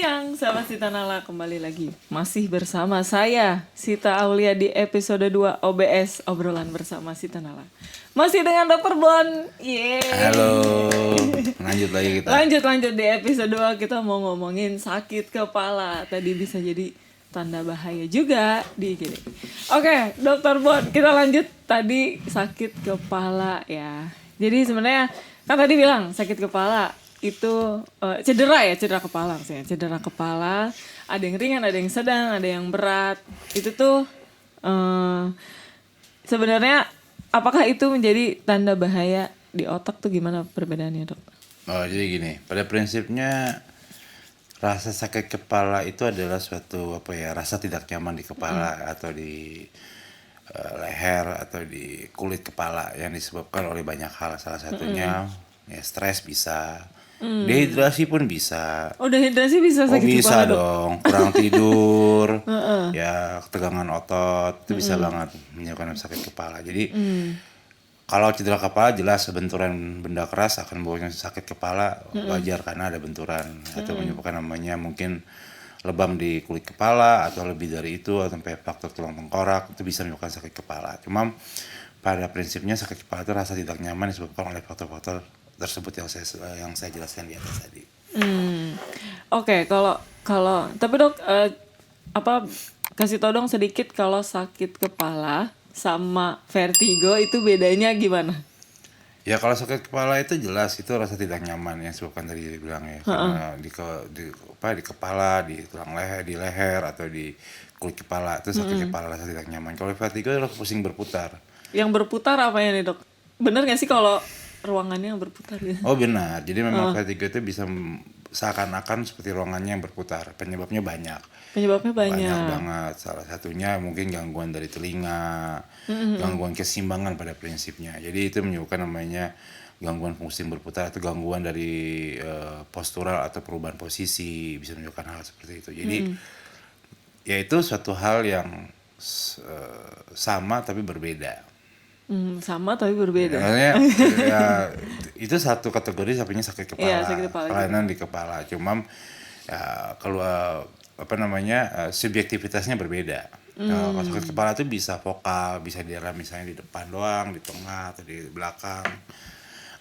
siang, sahabat Sita Nala, kembali lagi. Masih bersama saya, Sita Aulia di episode 2 OBS, Obrolan Bersama Sita Nala. Masih dengan Dr. Bon. Yeay. Halo, lanjut lagi kita. Lanjut di episode 2 kita mau ngomongin sakit kepala. Tadi bisa jadi tanda bahaya juga di gini. Oke, Dr. Bon, kita lanjut tadi sakit kepala ya. Jadi sebenarnya kan tadi bilang sakit kepala itu cedera kepala maksudnya. Cedera kepala, ada yang ringan, ada yang sedang, ada yang berat. Itu tuh sebenarnya apakah itu menjadi tanda bahaya di otak tuh gimana perbedaannya, Dok? Oh, jadi gini, pada prinsipnya rasa sakit kepala itu adalah suatu rasa tidak nyaman di kepala atau di leher atau di kulit kepala yang disebabkan oleh banyak hal. Salah satunya ya stres bisa. Dehidrasi pun bisa. Oh, dehidrasi bisa sakit kepala, bisa Dok? dong, kurang tidur, ya ketegangan otot itu bisa banget menyebabkan sakit kepala. Jadi kalau cedera kepala jelas benturan benda keras akan membawa sakit kepala, wajar karena ada benturan atau menyebabkan namanya mungkin lebam di kulit kepala atau lebih dari itu atau sampai faktor tulang tengkorak itu bisa menyebabkan sakit kepala. Cuma pada prinsipnya sakit kepala itu rasa tidak nyaman disebabkan oleh faktor-faktor tersebut yang saya jelaskan di atas tadi. Oke, kalau tapi Dok kasih tau dong sedikit kalau sakit kepala sama vertigo itu bedanya gimana? Ya kalau sakit kepala itu jelas itu rasa tidak nyaman yang disebabkan tadi bilang ya, karena di kepala, di tulang leher, di leher atau di kulit kepala itu sakit kepala rasa tidak nyaman. Kalau vertigo adalah pusing berputar. Yang berputar apanya nih, Dok? Bener gak sih kalau ruangannya yang berputar gitu? Oh benar, jadi memang vertigo itu bisa seakan-akan seperti ruangannya yang berputar. Penyebabnya banyak. Banyak banget. Salah satunya mungkin gangguan dari telinga, gangguan keseimbangan pada prinsipnya. Jadi itu menyebabkan namanya gangguan pusing berputar atau gangguan dari postural atau perubahan posisi, bisa menyebabkan hal seperti itu. Jadi ya itu suatu hal yang sama tapi berbeda. Sama tapi berbeda. Ya, itu satu kategori sapinya sakit kepala, kelainan di kepala. Cuma ya, kalau subjektivitasnya berbeda. Kalau sakit kepala itu bisa vokal, bisa dialami misalnya di depan doang, di tengah atau di belakang,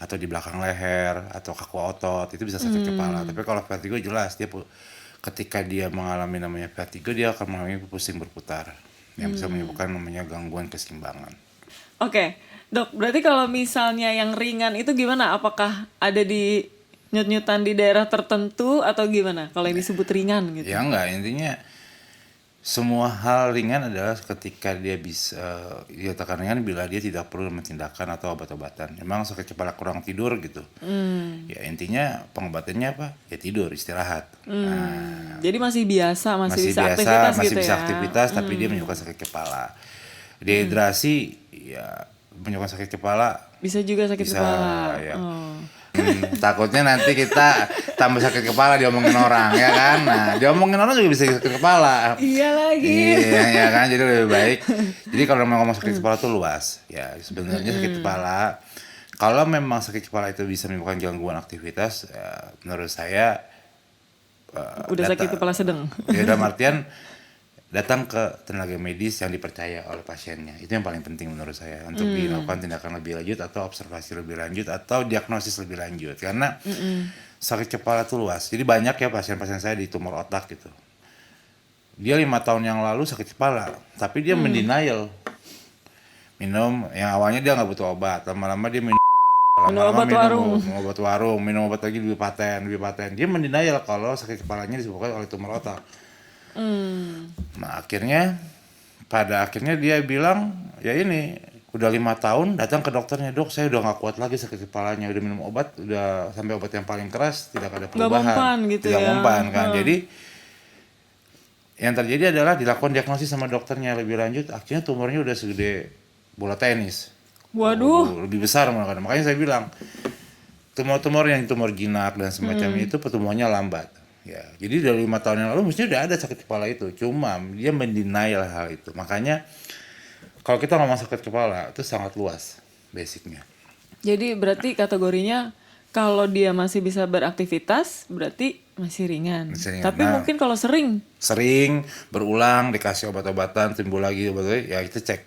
atau di belakang leher atau kaku otot itu bisa sakit kepala. Tapi kalau vertigo jelas dia ketika dia mengalami namanya vertigo dia akan mengalami pusing berputar yang bisa menyebabkan namanya gangguan keseimbangan. Oke, Dok, berarti kalau misalnya yang ringan itu gimana? Apakah ada di nyut-nyutan di daerah tertentu atau gimana? Kalau yang disebut ringan gitu? Ya enggak, intinya semua hal ringan adalah ketika dia bisa dikatakan ringan bila dia tidak perlu tindakan atau obat-obatan. Memang sakit kepala kurang tidur gitu. Ya intinya pengobatannya apa? Ya tidur, istirahat. Jadi masih biasa, masih bisa aktivitas masih gitu bisa ya? Aktivitas, tapi dia menyebabkan sakit kepala. Dehidrasi ya menyebabkan sakit kepala. Bisa juga sakit kepala. Ya. Takutnya nanti kita tambah sakit kepala diomongin orang ya kan. Nah, diomongin orang juga bisa sakit kepala. Iya lagi. Iya ya kan, jadi lebih baik. Jadi kalau ngomong sakit kepala tuh luas. Ya, sebenarnya sakit kepala kalau memang sakit kepala itu bisa menyebabkan gangguan aktivitas, ya, menurut saya udah sakit kepala sedang. Ya dalam artian datang ke tenaga medis yang dipercaya oleh pasiennya. Itu yang paling penting menurut saya untuk dilakukan tindakan lebih lanjut atau observasi lebih lanjut atau diagnosis lebih lanjut. Karena sakit kepala itu luas. Jadi banyak ya pasien-pasien saya di tumor otak gitu. Dia 5 tahun yang lalu sakit kepala, tapi dia mendenial. Minum, yang awalnya dia nggak butuh obat, lama-lama dia minum obat warung, minum obat lagi lebih paten. Dia mendenial kalau sakit kepalanya disebabkan oleh tumor otak. Nah pada akhirnya dia bilang ya ini udah 5 tahun datang ke dokternya, dok saya udah nggak kuat lagi sakit kepalanya, udah minum obat udah sampai obat yang paling keras tidak ada perubahan, tidak mempan kan. Jadi yang terjadi adalah dilakukan diagnosis sama dokternya lebih lanjut, akhirnya tumornya udah segede bola tenis. Waduh, lebih besar malah. Makanya saya bilang tumor yang tumor jinak dan semacam itu pertumbuhannya lambat. Ya, jadi dari 5 tahun yang lalu mestinya udah ada sakit kepala itu, cuma dia mendenial hal itu. Makanya kalau kita ngomong sakit kepala itu sangat luas basicnya. Jadi berarti kategorinya kalau dia masih bisa beraktivitas berarti Masih ringan. Masih ringan. Tapi Nah, mungkin kalau sering. sering berulang dikasih obat-obatan timbul lagi ya kita cek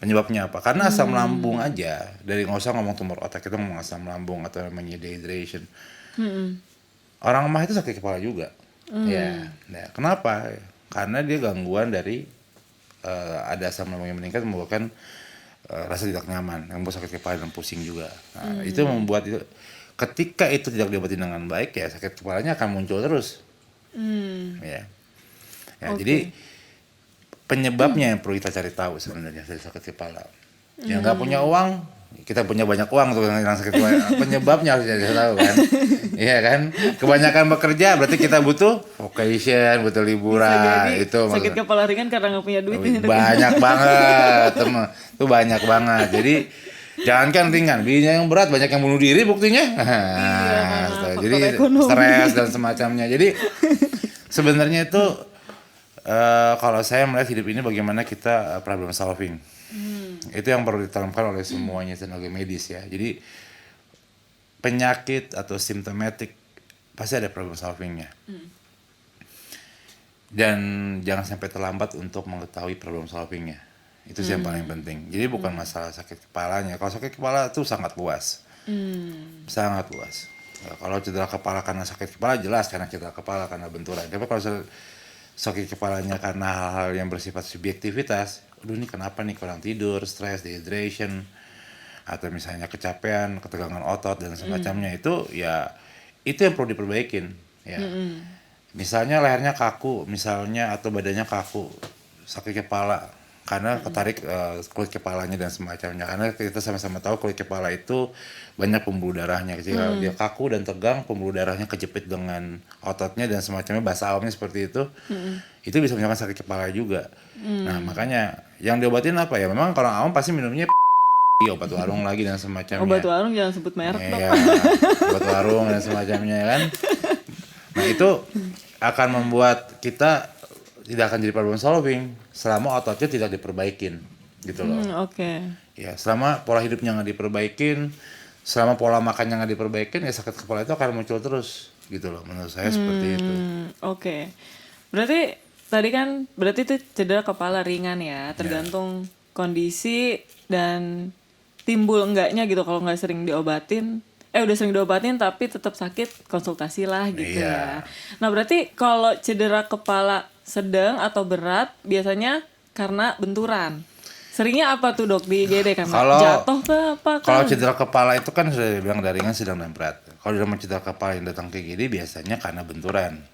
penyebabnya apa. Karena asam lambung aja, dari nggak usah ngomong tumor otak, kita ngomong asam lambung atau namanya dehydration. Orang mah itu sakit kepala juga. Ya, nah, kenapa? Karena dia gangguan dari ada asam lambung yang meningkat membuatkan rasa tidak nyaman, yang membuat sakit kepala dan pusing juga. Nah, itu membuat itu ketika itu tidak diobati dengan baik ya sakit kepalanya akan muncul terus. Ya. Ya, jadi penyebabnya yang perlu kita cari tahu sebenarnya dari sakit kepala. Yang nggak punya uang, kita punya banyak uang untuk yang sakit kepala. Penyebabnya harus kita tahu kan. Iya kan? Kebanyakan bekerja berarti kita butuh vacation, butuh liburan. Jadi Itu sakit kepala ringan karena nggak punya duit. banyak banget, teman. Itu banyak banget. Jadi jangankan ringan, bininya yang berat banyak yang bunuh diri buktinya. Jadi stres dan semacamnya. Jadi sebenarnya itu kalau saya melihat hidup ini bagaimana kita problem solving. Itu yang perlu ditanamkan oleh semuanya tenaga medis ya. Jadi penyakit atau simptomatik pasti ada problem solvingnya. Dan jangan sampai terlambat untuk mengetahui problem solvingnya. Itu sih yang paling penting. Jadi bukan masalah sakit kepalanya. Kalau sakit kepala itu sangat luas. Sangat luas. Ya, kalau cedera kepala karena sakit kepala jelas karena cedera kepala karena benturan. Tapi kalau sakit kepalanya karena hal-hal yang bersifat subjektivitas, aduh ini kenapa nih, kurang tidur, stres, dehydration, atau misalnya kecapean, ketegangan otot dan semacamnya, itu ya itu yang perlu diperbaikin. Ya. Misalnya lehernya kaku, misalnya atau badannya kaku, sakit kepala karena ketarik kulit kepalanya dan semacamnya. Karena kita sama-sama tahu kulit kepala itu banyak pembuluh darahnya. Ketika dia kaku dan tegang, pembuluh darahnya kejepit dengan ototnya dan semacamnya, bahasa awamnya seperti itu. Itu bisa menyebabkan sakit kepala juga. Nah, makanya yang diobatin apa ya? Memang kalau awam pasti minumnya obat warung lagi dan semacamnya. Obat warung jangan sebut merek dong. Iya, obat warung dan semacamnya kan. Nah, itu akan membuat kita tidak akan jadi problem solving selama ototnya tidak diperbaikin gitu loh. Oke. Ya, selama pola hidupnya nggak diperbaikin, selama pola makannya nggak diperbaikin, ya sakit kepala itu akan muncul terus gitu loh. Menurut saya seperti itu. Oke. Berarti tadi kan berarti itu cedera kepala ringan ya, tergantung kondisi dan timbul enggaknya gitu. Kalau nggak sering diobatin, udah sering diobatin tapi tetap sakit, konsultasi lah gitu ya. Nah, berarti kalau cedera kepala sedang atau berat biasanya karena benturan. Seringnya apa tuh dok di IGD? Karena jatuh ke apa kan? Kalau cedera kepala itu kan sudah dibilang dari ringan, sedang dan berat. Kalau dalam cedera kepala yang datang ke IGD biasanya karena benturan.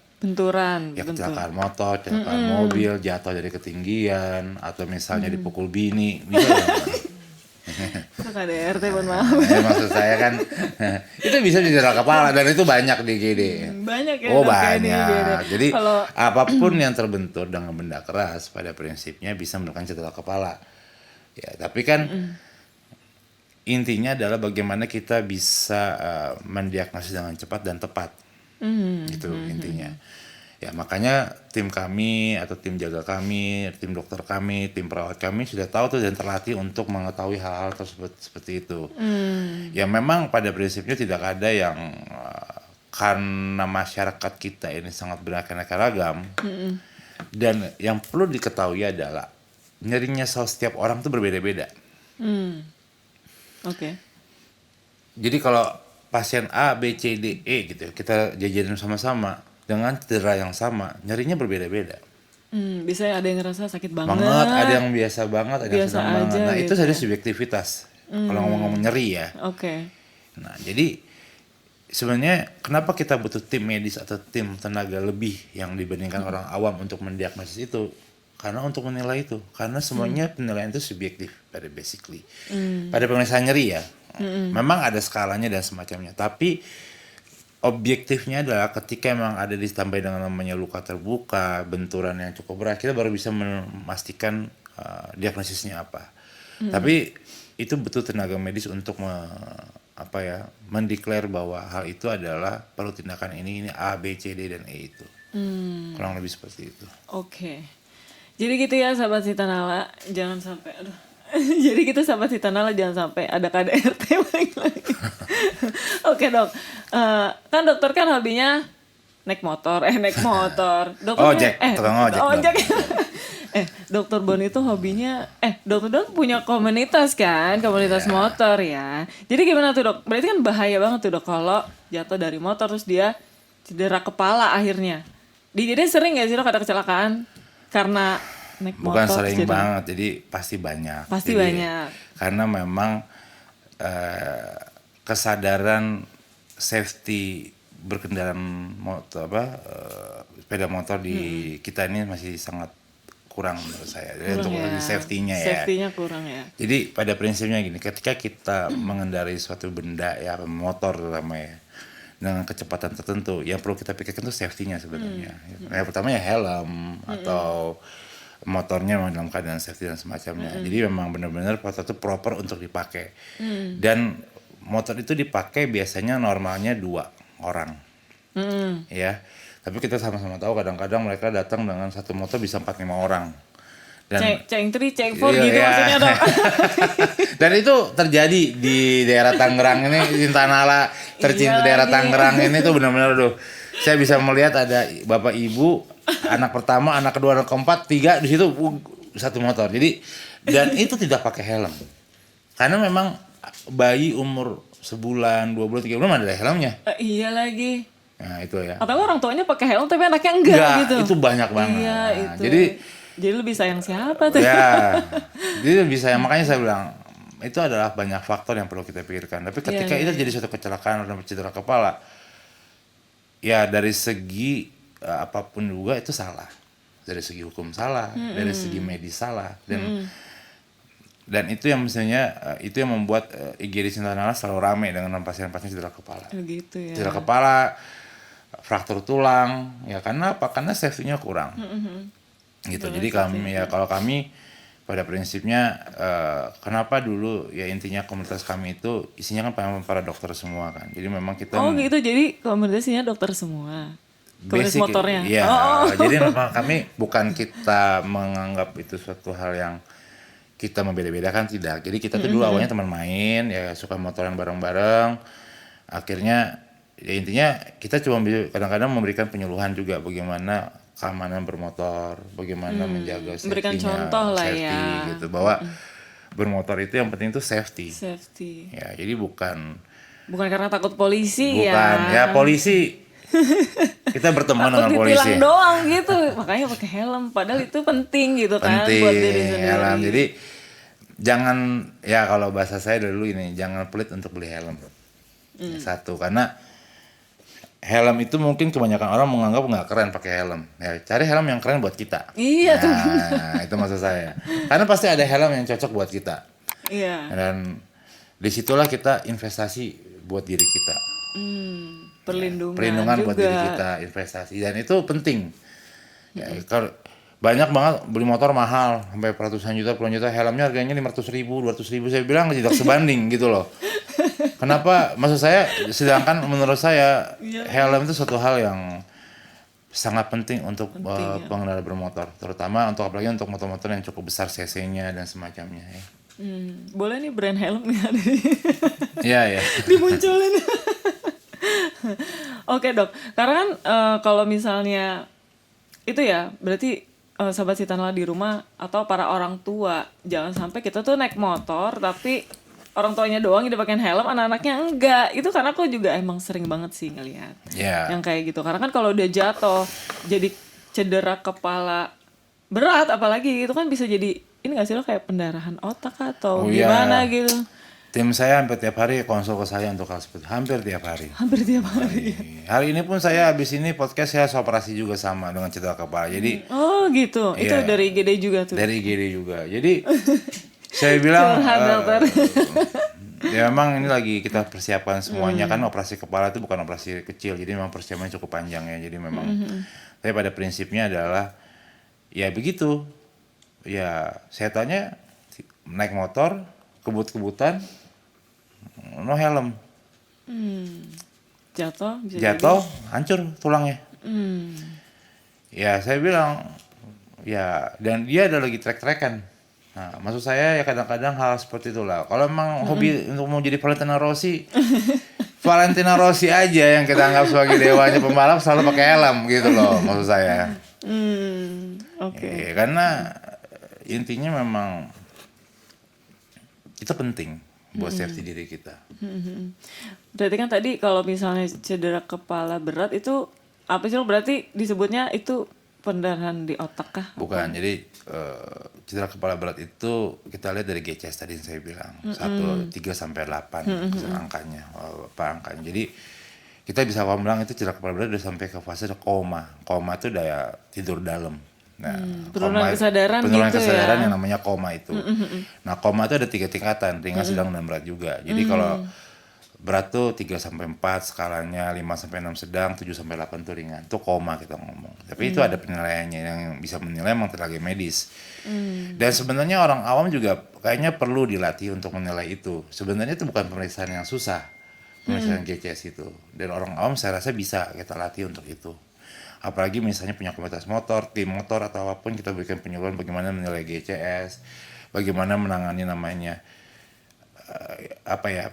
Ya kecelakaan motor, kecelakaan mobil, jatuh dari ketinggian, atau misalnya dipukul bini. KDRT mohon maaf. Maksud saya kan itu bisa cedera kepala dan itu banyak di IGD. Banyak ya. Oh banyak. Jadi kalau apapun yang terbentur dengan benda keras pada prinsipnya bisa menyebabkan cedera kepala. Ya, tapi kan intinya adalah bagaimana kita bisa mendiagnosis dengan cepat dan tepat. Itu intinya. Ya, makanya tim kami atau tim jaga kami, tim dokter kami, tim perawat kami sudah tahu tuh dan terlatih untuk mengetahui hal-hal tersebut seperti itu. Ya memang pada prinsipnya tidak ada yang karena masyarakat kita ini sangat beraneka ragam. Dan yang perlu diketahui adalah nyerinya setiap orang tuh berbeda-beda. Oke. Jadi kalau pasien A, B, C, D, E gitu, kita jajarin sama-sama dengan cedera yang sama, nyerinya berbeda-beda. Bisa ada yang ngerasa sakit banget, ada yang biasa banget, ada yang sedang banget. Nah, gitu itu saja subjektivitas. Kalau ngomong-ngomong nyeri ya. Oke. Nah, jadi sebenarnya kenapa kita butuh tim medis atau tim tenaga lebih yang dibandingkan orang awam untuk mendiagnosis itu? Karena untuk menilai itu, karena semuanya penilaian itu subjektif pada basically. Pada pemeriksaan nyeri ya. Memang ada skalanya dan semacamnya, tapi objektifnya adalah ketika memang ada ditambah dengan namanya luka terbuka, benturan yang cukup berat, kita baru bisa memastikan diagnosisnya apa. Tapi itu butuh tenaga medis untuk mendeklar bahwa hal itu adalah perlu tindakan ini A, B, C, D, dan E itu. Kurang lebih seperti itu. Oke. Jadi gitu ya sahabat Sitanala, jangan sampai jadi gitu sahabat Sitanala, jangan sampai ada KDRT balik lagi. Oke dok, kan dokter kan hobinya naik motor. Ojek, tukang ojek dong. Ojek. Dokter Bon itu hobinya, Dokter Bon punya komunitas kan, komunitas motor ya. Jadi gimana tuh dok? Berarti kan bahaya banget tuh dok kalau jatuh dari motor terus dia cedera kepala akhirnya. Jadi sering gak sih dok ada kecelakaan karena naik Bukan motor? sering banget, jadi pasti banyak. Pasti Jadi, banyak. Karena memang kesadaran safety berkendara motor sepeda motor di kita ini masih sangat kurang menurut saya. Jadi untuk safety-nya ya. Safety-nya kurang ya. Jadi pada prinsipnya gini, ketika kita mengendarai suatu benda ya motor terutama ya dengan kecepatan tertentu, yang perlu kita pikirkan itu safety-nya sebenarnya. Yang pertama ya helm atau motornya memang dalam keadaan safety dan semacamnya. Jadi memang benar-benar motor itu proper untuk dipakai. Dan motor itu dipakai biasanya normalnya 2 orang. Ya. Tapi kita sama-sama tahu kadang-kadang mereka datang dengan satu motor bisa 4-5 orang. Dan Ceng 3, Ceng 4 gitu maksudnya dok. Dan itu terjadi di daerah Tangerang ini, di Tanala tercinta daerah Tangerang ini tuh benar-benar saya bisa melihat ada bapak ibu, anak pertama, anak kedua, anak keempat, 3 di situ satu motor. Jadi dan itu tidak pakai helm. Karena memang bayi umur sebulan, 2 bulan, 3 bulan ada helmnya. Iya lagi. Nah, itu ya. Atau orang tuanya pakai helm tapi anaknya enggak gitu. Itu banyak banget. Iya, Nah, itu. Jadi lebih sayang siapa tuh? Ya. Jadi lebih sayang, makanya saya bilang itu adalah banyak faktor yang perlu kita pikirkan. Tapi ketika itu jadi suatu kecelakaan dan cedera kepala, ya dari segi apapun juga itu salah. Dari segi hukum salah, dari segi medis salah, dan itu yang misalnya itu yang membuat IGD Sintanala selalu ramai dengan pasien-pasien cedera kepala. Gitu ya. Cedera kepala, fraktur tulang, ya karena apa? Karena safety-nya kurang. Gitu. Jadi kalau kami pada prinsipnya kenapa dulu ya intinya komunitas kami itu isinya kan para dokter semua kan. Jadi memang kita gitu. Jadi komunitasnya dokter semua. Komunitas motornya. Iya. Jadi memang kami bukan kita menganggap itu suatu hal yang kita membeda-bedakan, tidak. Jadi kita tuh dulu awalnya teman main, ya suka motoran bareng-bareng. Akhirnya ya intinya kita cuma kadang-kadang memberikan penyuluhan juga bagaimana keamanan bermotor, bagaimana menjaga safety-nya, memberikan contoh lah ya. Gitu, bahwa bermotor itu yang penting itu safety. Safety. Ya, jadi bukan karena takut polisi ya. Bukan, ya polisi. Kita berteman dengan polisi. Takut ditilang doang gitu. Makanya pakai helm, padahal itu penting gitu kan buat diri sendiri. Helm. Jadi jangan, ya kalau bahasa saya dulu ini, jangan pelit untuk beli helm. Satu, karena helm itu mungkin kebanyakan orang menganggap nggak keren pakai helm. Ya, cari helm yang keren buat kita. Iya tuh. Nah, itu maksud saya. Karena pasti ada helm yang cocok buat kita. Iya. Dan disitulah kita investasi buat diri kita. Perlindungan juga. Buat diri kita, investasi, dan itu penting. Ya, kalau banyak banget beli motor mahal sampai ratusan juta, puluhan juta, helmnya harganya 500.000, 200.000, saya bilang tidak sebanding gitu loh. Kenapa? Maksud saya, sedangkan menurut saya helm itu suatu hal yang sangat penting untuk pengendara bermotor, terutama apalagi untuk motor-motor yang cukup besar cc-nya dan semacamnya ya. Boleh nih brand helm nih ada. Iya. Dimunculin. Oke dok, karena kan kalau misalnya itu ya berarti sahabat Sintanala di rumah atau para orang tua jangan sampai kita tuh naik motor tapi orang tuanya doang yang pakai helm, anak-anaknya enggak. Itu karena aku juga emang sering banget sih ngelihat yang kayak gitu. Karena kan kalau udah jatuh jadi cedera kepala berat apalagi itu kan bisa jadi ini nggak sih lo kayak pendarahan otak atau gimana gitu. Tim saya hampir tiap hari konsul ke saya untuk hal seperti itu. Hampir tiap hari. Hari ini pun saya habis ini podcast saya operasi juga sama dengan cedera kepala. Jadi gitu. Itu dari IGD juga tuh. Dari IGD juga. Jadi saya bilang ya memang ini lagi kita persiapkan semuanya kan operasi kepala itu bukan operasi kecil. Jadi memang persiapannya cukup panjang ya. Jadi memang tapi pada prinsipnya adalah ya begitu. Ya saya tanya naik motor kebut-kebutan no helm, jatuh hancur tulangnya. Ya saya bilang ya, dan dia ada lagi trek-trekan. Nah maksud saya ya kadang-kadang hal seperti itulah. Kalau memang hobi untuk mau jadi Valentino Rossi Valentino Rossi aja yang kita anggap sebagai dewanya pembalap selalu pakai helm gitu loh maksud saya. Oke. Karena intinya memang itu penting buat safety diri kita. Berarti kan tadi kalau misalnya cedera kepala berat itu apa sih lo berarti disebutnya itu pendarahan di otak kah? Bukan, jadi cedera kepala berat itu kita lihat dari GCS tadi yang saya bilang 1, 3 sampai 8 angkanya, angkanya. Jadi kita bisa bilang itu cedera kepala berat udah sampai ke fase koma. Koma itu udah ya tidur dalam. Nah, penurunan kesadaran yang namanya koma itu. Nah, koma itu ada 3 tingkatan, ringan, sedang, dan berat juga. Jadi kalau berat tuh 3 sampai 4 skalanya, 5 sampai 6 sedang, 7 sampai 8 tuh ringan. Itu koma kita ngomong. Tapi itu ada penilaiannya yang bisa menilai memang tenaga medis. Dan sebenarnya orang awam juga kayaknya perlu dilatih untuk menilai itu. Sebenarnya itu bukan pemeriksaan yang susah. Pemeriksaan GCS itu. Dan orang awam saya rasa bisa kita latih untuk itu. Apalagi misalnya punya komunitas motor, tim motor atau apapun, kita berikan penyuluhan bagaimana menilai GCS, bagaimana menangani namanya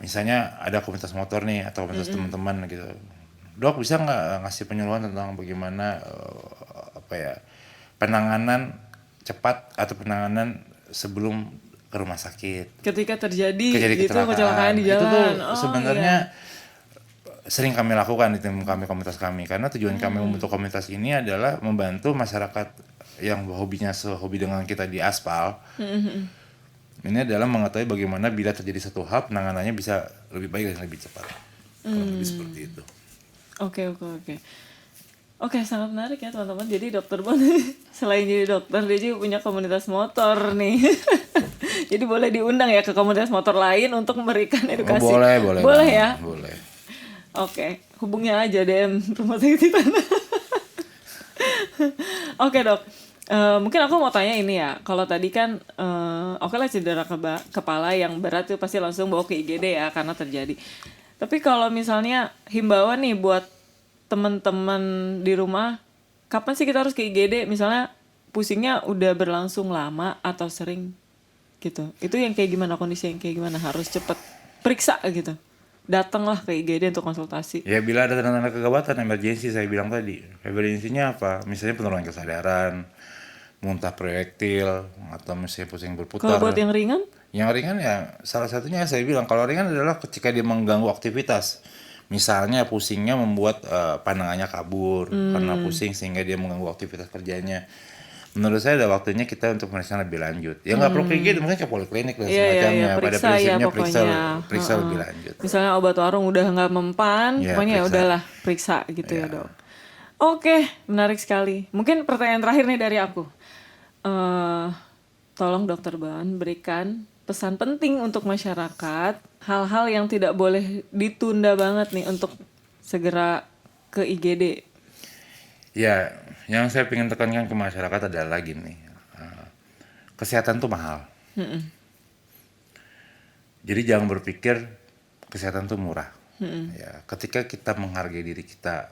misalnya ada komunitas motor nih atau komunitas teman-teman gitu. Dok bisa nggak ngasih penyuluhan tentang bagaimana penanganan cepat atau penanganan sebelum ke rumah sakit. Ketika terjadi gitu kecelakaan di jalan. Itu tuh sebenarnya sering kami lakukan di tim kami, komunitas kami, karena tujuan kami membentuk komunitas ini adalah membantu masyarakat yang hobinya sehobi dengan kita di aspal. Ini adalah mengetahui bagaimana bila terjadi satu hal penanganannya bisa lebih baik dan lebih cepat. Lebih seperti itu. Oke. Oke, sangat menarik ya teman-teman. Jadi Dokter Bon selain jadi dokter dia juga punya komunitas motor nih. Jadi boleh diundang ya ke komunitas motor lain untuk memberikan edukasi. Boleh ya. Boleh. Oke, hubungi aja DM Rumah Sakit Titana. Oke dok, mungkin aku mau tanya ini ya. Kalau tadi kan, oke lah cedera kepala yang berat itu pasti langsung bawa ke IGD ya karena terjadi. Tapi kalau misalnya himbauan nih buat teman-teman di rumah, kapan sih kita harus ke IGD? Misalnya pusingnya udah berlangsung lama atau sering gitu. Itu yang kayak gimana, kondisi yang kayak gimana, harus cepet periksa gitu. Datanglah ke IGD untuk konsultasi. Ya bila ada tanda-tanda kegawatan, emergensi saya bilang tadi. Emergensinya apa? Misalnya penurunan kesadaran, muntah proyektil, atau misalnya pusing berputar. Kalau buat yang ringan? Yang ringan ya salah satunya saya bilang, kalau ringan adalah ketika dia mengganggu aktivitas. Misalnya pusingnya membuat pandangannya kabur karena pusing sehingga dia mengganggu aktivitas kerjanya. Menurut saya ada waktunya kita untuk pemeriksaan lebih lanjut. Ya nggak perlu IGD, mungkin ke poliklinik dan semacamnya. Pada prinsipnya periksa lebih lanjut. Misalnya obat warung udah nggak mempan, pokoknya ya udahlah periksa gitu ya dok. Oke, menarik sekali. Mungkin pertanyaan terakhir nih dari aku. Tolong Dokter Bon berikan pesan penting untuk masyarakat, hal-hal yang tidak boleh ditunda banget nih untuk segera ke IGD. Ya, yang saya ingin tekankan ke masyarakat adalah gini, kesehatan tuh mahal. Jadi jangan berpikir kesehatan tuh murah. Ya, ketika kita menghargai diri kita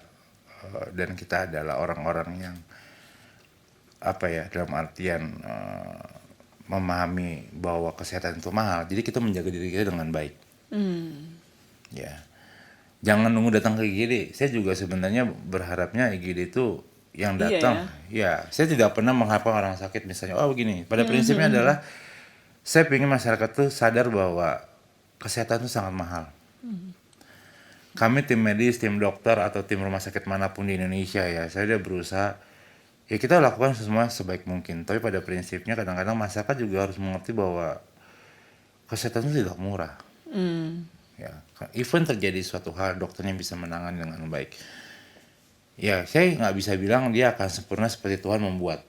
dan kita adalah orang-orang yang dalam artian memahami bahwa kesehatan itu mahal, jadi kita menjaga diri kita dengan baik. Ya. Jangan nunggu datang ke IGD. Saya juga sebenarnya berharapnya IGD itu yang datang. Ya, saya tidak pernah mengharapkan orang sakit misalnya, begini. Pada prinsipnya adalah saya ingin masyarakat tuh sadar bahwa kesehatan itu sangat mahal. Kami tim medis, tim dokter atau tim rumah sakit manapun di Indonesia ya, saya udah berusaha. Ya kita lakukan semua sebaik mungkin. Tapi pada prinsipnya kadang-kadang masyarakat juga harus mengerti bahwa kesehatan itu tidak murah. Ya, even terjadi suatu hal dokternya bisa menangani dengan baik. Ya, saya nggak bisa bilang dia akan sempurna seperti Tuhan membuat.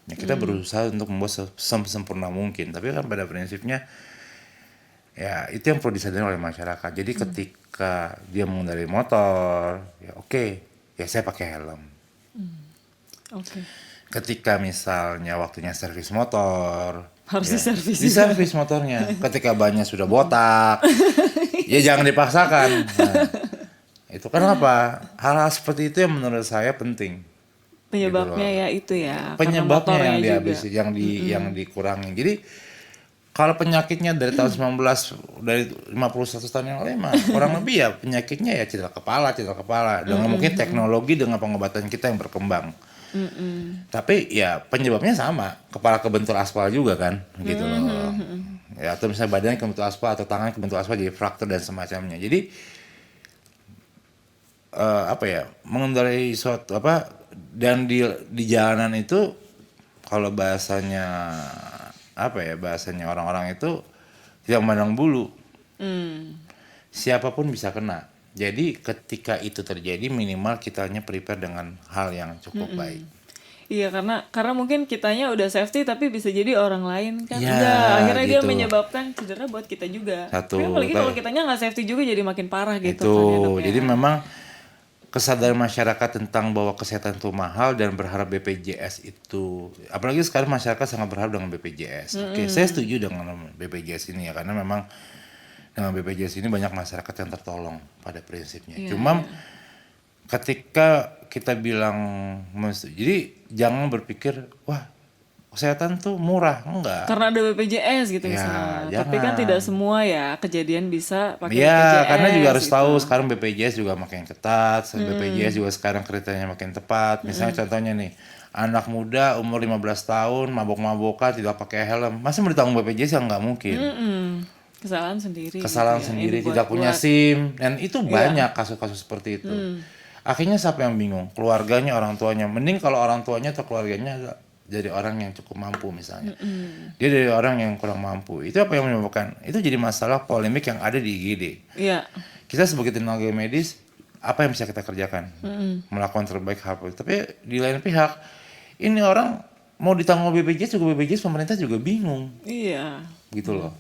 Ya, kita berusaha untuk membuat sempurna mungkin. Tapi kan pada prinsipnya, ya itu yang perlu disadari oleh masyarakat. Jadi ketika dia mengendarai motor, ya oke, ya saya pakai helm. Ketika misalnya waktunya servis motor, harus diservis motornya. Ketika bannya sudah botak, ya jangan dipaksakan. Nah, itu kenapa? Hal-hal seperti itu yang menurut saya penting. Penyebabnya gitu ya itu ya. Penyebabnya yang dihabisi, yang dikurangi. Jadi Kalau penyakitnya dari tahun 19 dari 50 100 tahun yang lalu emang kurang lebih ya penyakitnya ya cedera kepala dengan mungkin teknologi dengan pengobatan kita yang berkembang. Tapi ya penyebabnya sama, kepala kebentur aspal juga kan gitu loh. Ya atau misalnya badannya kebentur aspal atau tangan kebentur aspal jadi fraktur dan semacamnya. Jadi mengendarai suatu dan di jalanan itu kalau bahasanya bahasanya orang-orang itu tidak memandang bulu. Siapapun bisa kena. Jadi ketika itu terjadi minimal kitanya prepare dengan hal yang cukup baik. Iya, karena mungkin kitanya udah safety tapi bisa jadi orang lain kan. Ya, akhirnya dia gitu. menyebabkan cedera buat kita juga. Satu, apalagi kalau kitanya nggak safety juga jadi makin parah gitu Itu. kan ya, Dok, ya. Jadi memang kesadaran masyarakat tentang bahwa kesehatan itu mahal dan berharap BPJS itu, apalagi sekarang masyarakat sangat berharap dengan BPJS. Oke, saya setuju dengan BPJS ini ya, karena memang dengan BPJS ini banyak masyarakat yang tertolong pada prinsipnya. Cuma ketika kita bilang, jadi jangan berpikir wah kesehatan tuh murah, enggak. Karena ada BPJS gitu Ya, misalnya. Tapi kan jangan. tidak semua ya kejadian bisa pakai Iya, BPJS. karena juga harus gitu. tahu sekarang BPJS juga makin ketat, BPJS juga sekarang kriterianya makin tepat. Misalnya contohnya nih, anak muda umur 15 tahun mabok-mabokan tidak pakai helm, masa mau ditanggung BPJS yang nggak mungkin. Kesalahan sendiri. Kesalahan gitu ya, sendiri, yang tidak punya SIM, dan itu banyak kasus-kasus seperti itu. Akhirnya siapa yang bingung? Keluarganya, orang tuanya. Mending kalau orang tuanya atau keluarganya jadi orang yang cukup mampu misalnya. Dia dari orang yang kurang mampu. Itu apa yang menyebabkan? Itu jadi masalah polemik yang ada di IGD. Iya. Kita sebagai tenaga medis, apa yang bisa kita kerjakan? Melakukan terbaik hal itu. Tapi di lain pihak, ini orang mau ditanggung BPJS juga BPJS pemerintah juga bingung. Iya. Gitu loh.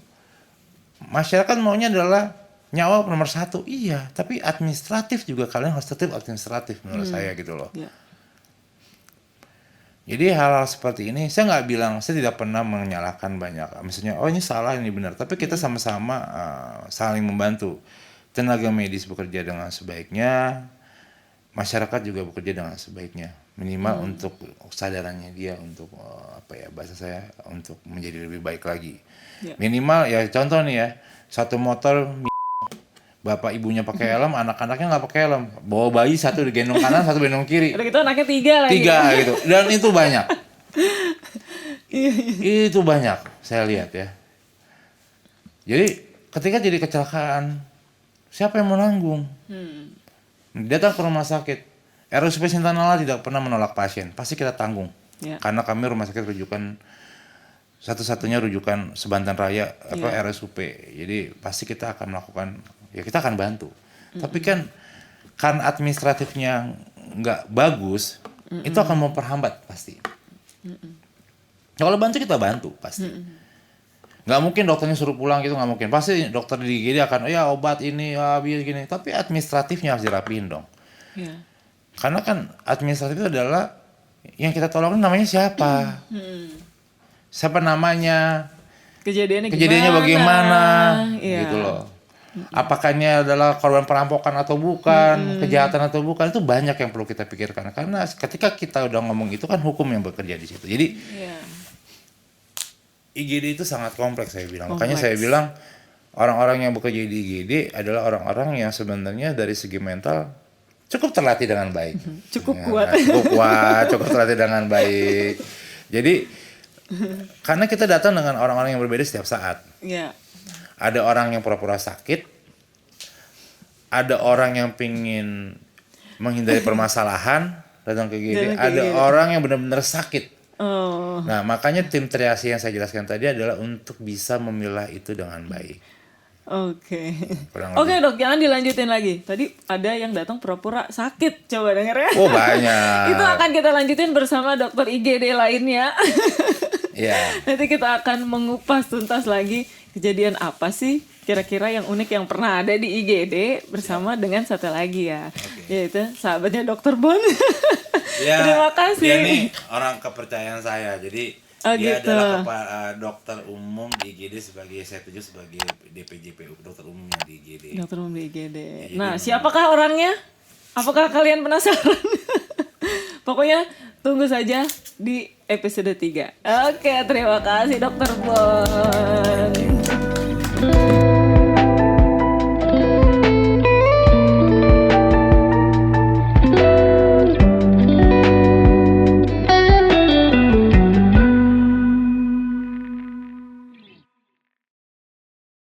Masyarakat maunya adalah nyawa nomor satu, iya. Tapi administratif juga kalian harus tetap administratif menurut saya gitu loh. Iya. Jadi hal-hal seperti ini, saya nggak bilang, saya tidak pernah menyalahkan banyak. Misalnya, oh ini salah, ini benar. Tapi kita sama-sama saling membantu. Tenaga medis bekerja dengan sebaiknya, masyarakat juga bekerja dengan sebaiknya. Minimal untuk kesadarannya dia, untuk bahasa saya, untuk menjadi lebih baik lagi. Ya. Minimal ya contoh nih ya, satu motor bapak ibunya pakai helm, anak-anaknya nggak pakai helm, bawa bayi satu digendong kanan, satu gendong kiri. Udah gitu anaknya 3 lagi. 3 gitu, dan itu banyak. Itu banyak, saya lihat ya. Jadi ketika jadi kecelakaan, siapa yang menanggung? Datang ke rumah sakit, RSUP Sintanala tidak pernah menolak pasien, pasti kita tanggung. Ya. Karena kami rumah sakit rujukan satu-satunya rujukan Sebantan Raya RSUP. Jadi pasti kita akan melakukan, ya kita akan bantu. Tapi kan karena administratifnya nggak bagus, itu akan memperhambat pasti. Kalau bantu kita bantu pasti. Nggak mungkin dokternya suruh pulang gitu, nggak mungkin. Pasti dokter di IGD akan, ya obat ini, biar gini. Tapi administratifnya harus dirapihin dong. Ya. Karena kan administratif itu adalah yang kita tolongin namanya siapa. Siapa namanya, kejadiannya bagaimana, Iya. gitu loh. Apakah ini adalah korban perampokan atau bukan, kejahatan atau bukan, itu banyak yang perlu kita pikirkan. Karena ketika kita udah ngomong itu kan hukum yang bekerja di situ. Jadi Iya. IGD itu sangat kompleks saya bilang. Kompleks. Makanya saya bilang orang-orang yang bekerja di IGD adalah orang-orang yang sebenarnya dari segi mental cukup terlatih dengan baik. Cukup Ya, kuat. Cukup kuat, cukup terlatih dengan baik. Jadi karena kita datang dengan orang-orang yang berbeda setiap saat. Iya. Ada orang yang pura-pura sakit, ada orang yang pingin menghindari permasalahan datang ke IGD, Datang ke ada IGD. orang yang benar-benar sakit. Oh. Nah, makanya tim triasi yang saya jelaskan tadi adalah untuk bisa memilah itu dengan baik. Oke. Kurang Oke dok, jangan dilanjutin lagi. Tadi ada yang datang pura-pura sakit. Coba denger ya. Oh, banyak. Itu akan kita lanjutin bersama dokter IGD lainnya. Iya. Nanti kita akan mengupas tuntas lagi kejadian apa sih kira-kira yang unik yang pernah ada di IGD bersama dengan satu lagi ya. Yaitu sahabatnya dokter Bon. Ya, Terima kasih. Dia nih orang kepercayaan saya. Jadi Oh, dia gitu. adalah dokter umum di IGD saya tuju sebagai DPJPU, dokter umum yang di IGD. Dokter umum di IGD. jadi Nah, siapakah orangnya? Apakah kalian penasaran? Pokoknya tunggu saja di episode 3. Oke, terima kasih Dokter Bon.